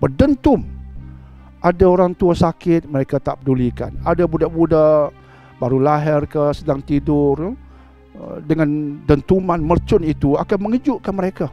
berdentum. Ada orang tua sakit, mereka tak pedulikan. Ada budak-budak baru lahir ke, sedang tidur, dengan dentuman mercun itu akan mengejutkan mereka.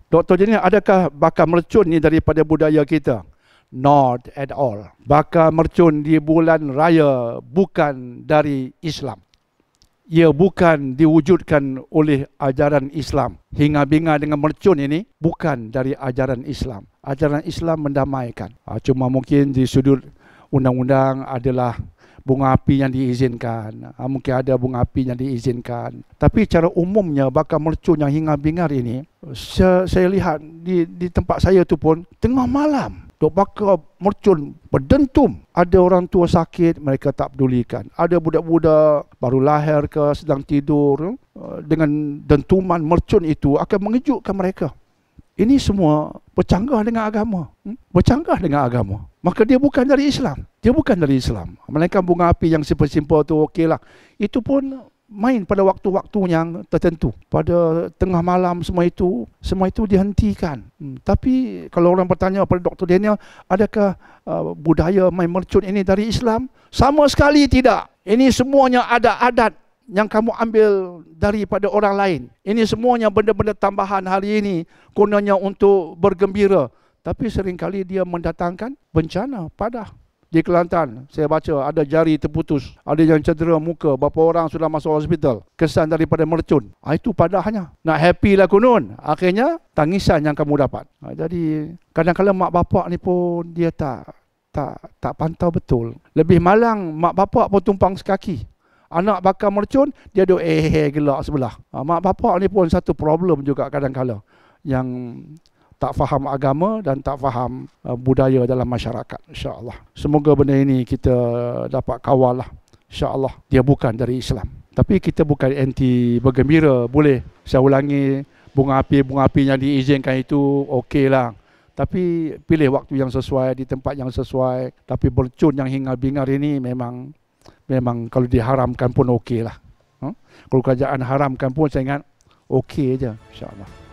Dr. Jenny, adakah bakar mercun ni daripada budaya kita? Not at all. Bakar mercun di bulan raya bukan dari Islam. Ia bukan diwujudkan oleh ajaran Islam. Hinga-binga dengan mercun ini bukan dari ajaran Islam. Ajaran Islam mendamaikan. Cuma mungkin di sudut undang-undang adalah bunga api yang diizinkan. Mungkin ada bunga api yang diizinkan. Tapi cara umumnya bakar mercun yang hingar-bingar ini, saya lihat di tempat saya tu pun tengah malam dok bakar mercun berdentum. Ada orang tua sakit, mereka tak pedulikan. Ada budak-budak baru lahir ke, sedang tidur, dengan dentuman mercun itu akan mengejutkan mereka. Ini semua bercanggah dengan agama. Bercanggah dengan agama. Maka dia bukan dari Islam. Dia bukan dari Islam. Melainkan bunga api yang simple-simple tu okeylah. Itu pun main pada waktu-waktu yang tertentu. Pada tengah malam semua itu dihentikan. Tapi kalau orang bertanya pada Dr. Daniel, adakah budaya main mercun ini dari Islam? Sama sekali tidak. Ini semuanya ada adat yang kamu ambil daripada orang lain. Ini semuanya benda-benda tambahan hari ini gunanya untuk bergembira. Tapi seringkali dia mendatangkan bencana padah. Di Kelantan, saya baca ada jari terputus, ada yang cedera muka, berapa orang sudah masuk hospital. Kesan daripada mercun. Itu padahnya. Nak happy lah kunun. Akhirnya tangisan yang kamu dapat. Jadi kadang-kadang mak bapak ni pun dia tak pantau betul. Lebih malang mak bapak pun tumpang sekaki. Anak bakar mercun, dia duk gelak sebelah. Mak bapak ni pun satu problem juga kadang-kadang. Yang tak faham agama dan tak faham budaya dalam masyarakat. InsyaAllah. Semoga benda ini kita dapat kawal lah. InsyaAllah. Dia bukan dari Islam. Tapi kita bukan anti bergembira. Boleh. Saya ulangi, bunga api yang diizinkan itu okey lah. Tapi pilih waktu yang sesuai, di tempat yang sesuai. Tapi mercun yang hingar-bingar ini memang kalau diharamkan pun okey lah. Kalau kerajaan haramkan pun saya ingat okey je, insyaAllah.